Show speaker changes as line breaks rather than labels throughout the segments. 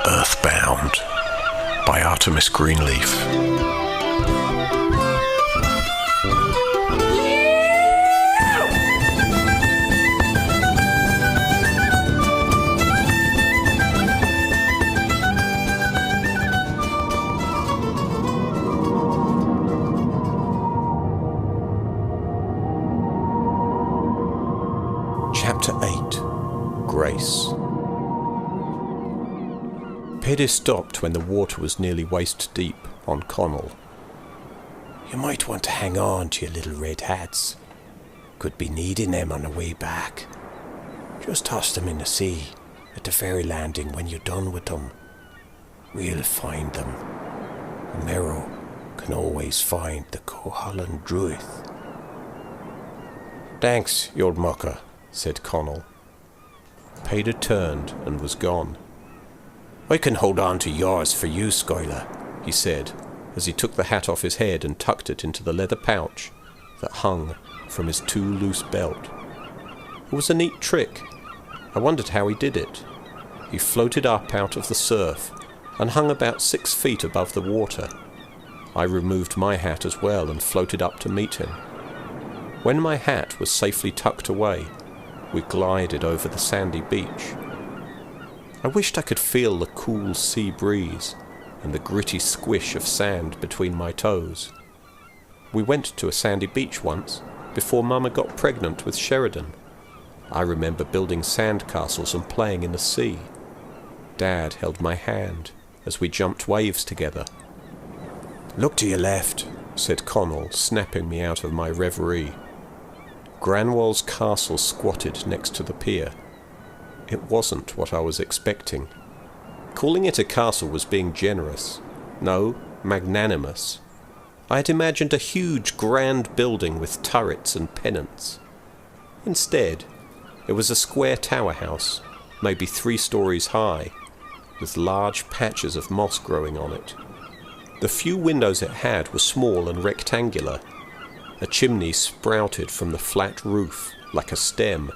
Earthbound by Artemis Greenleaf. Chapter 8. Grace. Paddy stopped when the water was nearly waist deep on Connell. "You might want to hang on to your little red hats. Could be needing them on the way back. Just toss them in the sea at the ferry landing when you're done with them. We'll find them. A Merrow can always find the Coholland Druith." "Thanks, you old mucker," said Connell. Paddy turned and was gone. "I can hold on to yours for you, Skylar," he said, as he took the hat off his head and tucked it into the leather pouch that hung from his too loose belt. It was a neat trick. I wondered how he did it. He floated up out of the surf and hung about 6 feet above the water. I removed my hat as well and floated up to meet him. When my hat was safely tucked away, we glided over the sandy beach. I wished I could feel the cool sea breeze and the gritty squish of sand between my toes. We went to a sandy beach once, before Mama got pregnant with Sheridan. I remember building sand castles and playing in the sea. Dad held my hand as we jumped waves together. "Look to your left," said Connell, snapping me out of my reverie. Granwell's castle squatted next to the pier. It wasn't what I was expecting. Calling it a castle was being generous. No, magnanimous. I had imagined a huge, grand building with turrets and pennants. Instead, it was a square tower house, maybe 3 stories high, with large patches of moss growing on it. The few windows it had were small and rectangular. A chimney sprouted from the flat roof like a stem.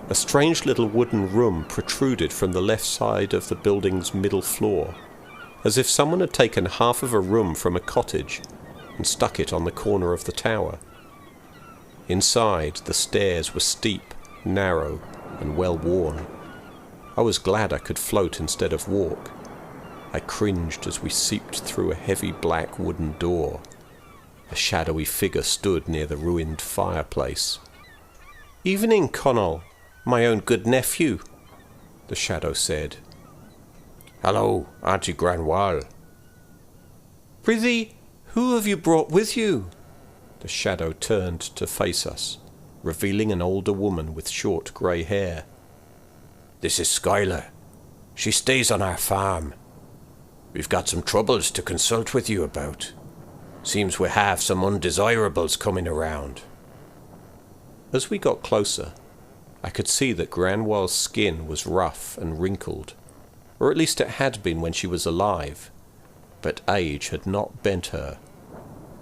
A strange little wooden room protruded from the left side of the building's middle floor, as if someone had taken half of a room from a cottage and stuck it on the corner of the tower. Inside, the stairs were steep, narrow, and well-worn. I was glad I could float instead of walk. I cringed as we seeped through a heavy black wooden door. A shadowy figure stood near the ruined fireplace. "Evening, Connell, my own good nephew," the shadow said. "Hello, Auntie Granwell." "Prithee, who have you brought with you?" The shadow turned to face us, revealing an older woman with short grey hair. "This is Skylar. She stays on our farm. We've got some troubles to consult with you about. Seems we have some undesirables coming around." As we got closer, I could see that Granwell's skin was rough and wrinkled, or at least it had been when she was alive, but age had not bent her.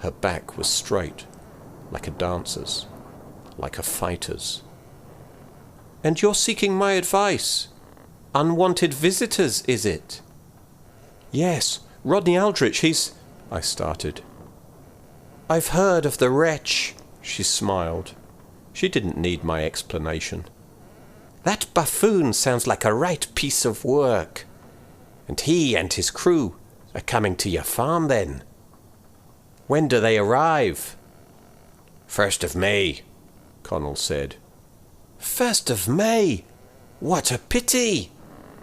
Her back was straight, like a dancer's, like a fighter's. "And you're seeking my advice? Unwanted visitors, is it?" "Yes, Rodney Aldrich, he's—" I started. "I've heard of the wretch," she smiled. She didn't need my explanation. "That buffoon sounds like a right piece of work. And he and his crew are coming to your farm then. When do they arrive?" "1st of May, Connell said. "1st of May? What a pity!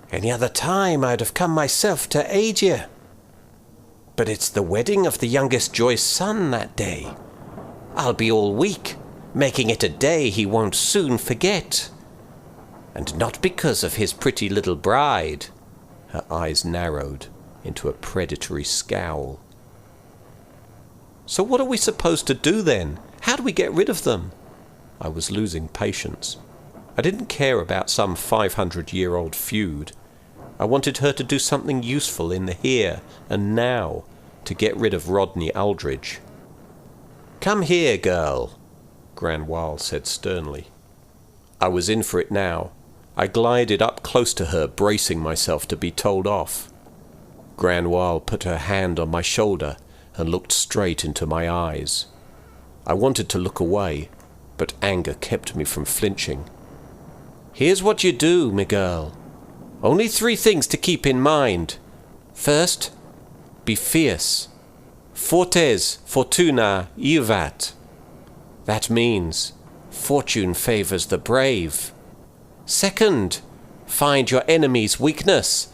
Any other time I'd have come myself to aid you. But it's the wedding of the youngest Joy's son that day. I'll be all week, making it a day he won't soon forget. And not because of his pretty little bride." Her eyes narrowed into a predatory scowl. "So what are we supposed to do then? How do we get rid of them?" I was losing patience. I didn't care about some 500-year-old feud. I wanted her to do something useful in the here and now to get rid of Rodney Aldridge. "Come here, girl." Granwal said sternly. I was in for it now. I glided up close to her, bracing myself to be told off. Granwal put her hand on my shoulder and looked straight into my eyes. I wanted to look away, but anger kept me from flinching. Here's what you do, me girl. Only 3 things to keep in mind. First, be fierce. Fortes fortuna iuvat. That means fortune favors the brave. Second, find your enemy's weakness.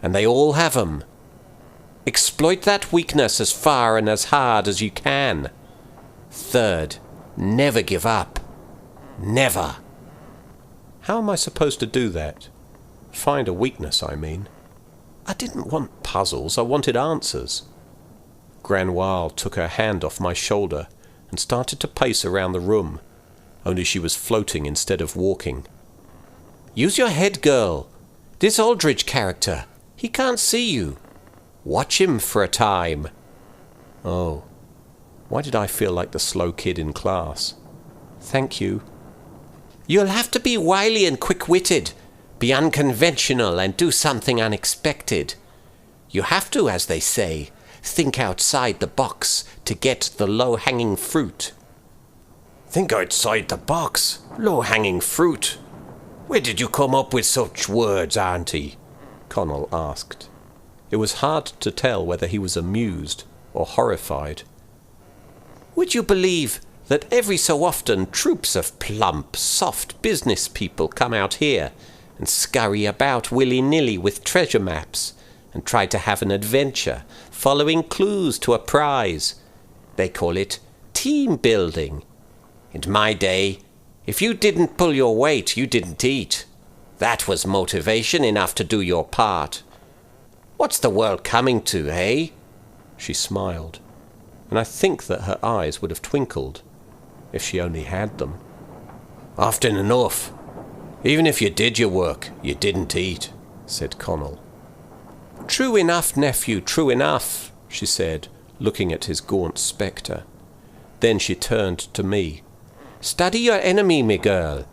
And they all have 'em. Exploit that weakness as far and as hard as you can. Third, never give up. Never. How am I supposed to do that? Find a weakness, I mean. I didn't want puzzles, I wanted answers. Granwal took her hand off my shoulder and started to pace around the room, only she was floating instead of walking. Use your head, girl. This Aldridge character, he can't see you. Watch him for a time. Oh, why did I feel like the slow kid in class? Thank you. You'll have to be wily and quick-witted, be unconventional and do something unexpected. You have to, as they say, think outside the box to get the low-hanging fruit. Think outside the box? Low-hanging fruit? Where did you come up with such words, Auntie? Connell asked. It was hard to tell whether he was amused or horrified. Would you believe that every so often troops of plump, soft business people come out here and scurry about willy-nilly with treasure maps and try to have an adventure, following clues to a prize? They call it team building. In my day, if you didn't pull your weight, you didn't eat. That was motivation enough to do your part. What's the world coming to, eh? She smiled, and I think that her eyes would have twinkled if she only had them. Often enough. Even if you did your work, you didn't eat, said Connell. True enough, nephew, true enough, she said, looking at his gaunt spectre. Then she turned to me. Study your enemy, me girl.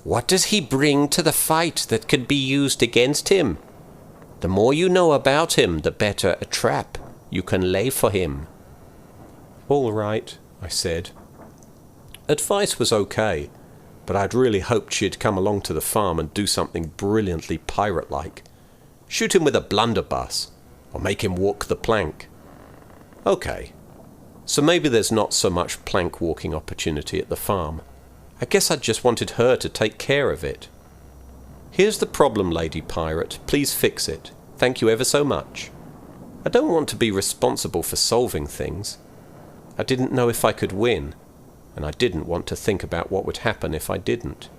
What does he bring to the fight that could be used against him? The more you know about him, the better a trap you can lay for him. All right, I said. Advice was okay, but I'd really hoped she'd come along to the farm and do something brilliantly pirate-like. Shoot him with a blunderbuss, or make him walk the plank. Okay, so maybe there's not so much plank-walking opportunity at the farm. I guess I just wanted her to take care of it. Here's the problem, Lady Pirate. Please fix it. Thank you ever so much. I don't want to be responsible for solving things. I didn't know if I could win, and I didn't want to think about what would happen if I didn't.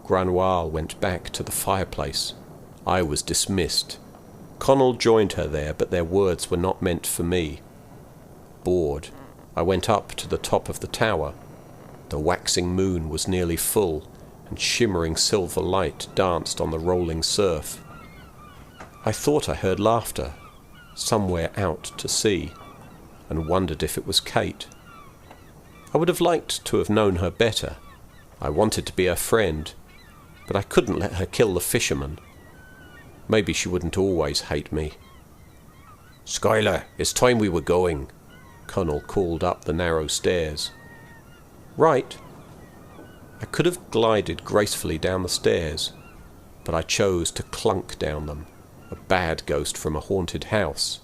Granwal went back to the fireplace. I was dismissed. Connell joined her there, but their words were not meant for me. Bored, I went up to the top of the tower. The waxing moon was nearly full, and shimmering silver light danced on the rolling surf. I thought I heard laughter, somewhere out to sea, and wondered if it was Kate. I would have liked to have known her better. I wanted to be her friend, but I couldn't let her kill the fisherman. Maybe she wouldn't always hate me. Skylar, it's time we were going, Connell called up the narrow stairs. Right. I could have glided gracefully down the stairs, but I chose to clunk down them, a bad ghost from a haunted house.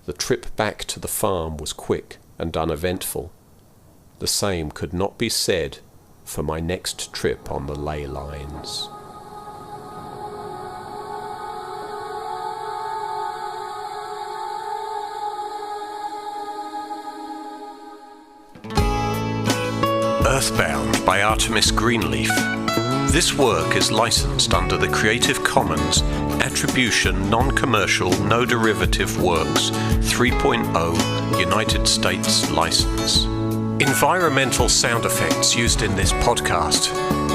The trip back to the farm was quick and uneventful. The same could not be said for my next trip on the ley lines. Earthbound by Artemis Greenleaf. This work is licensed under the Creative Commons Attribution Non-Commercial No Derivative Works 3.0 United States license. Environmental sound effects used in this podcast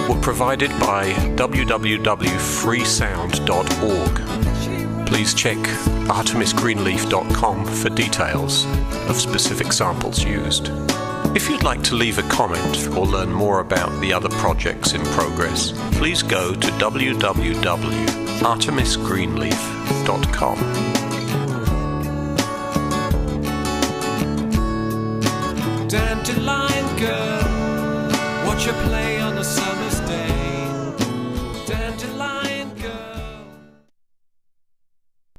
were provided by www.freesound.org. Please check artemisgreenleaf.com for details of specific samples used. If you'd like to leave a comment or learn more about the other projects in progress, please go to www.artemisgreenleaf.com.
Dandelion girl, what you play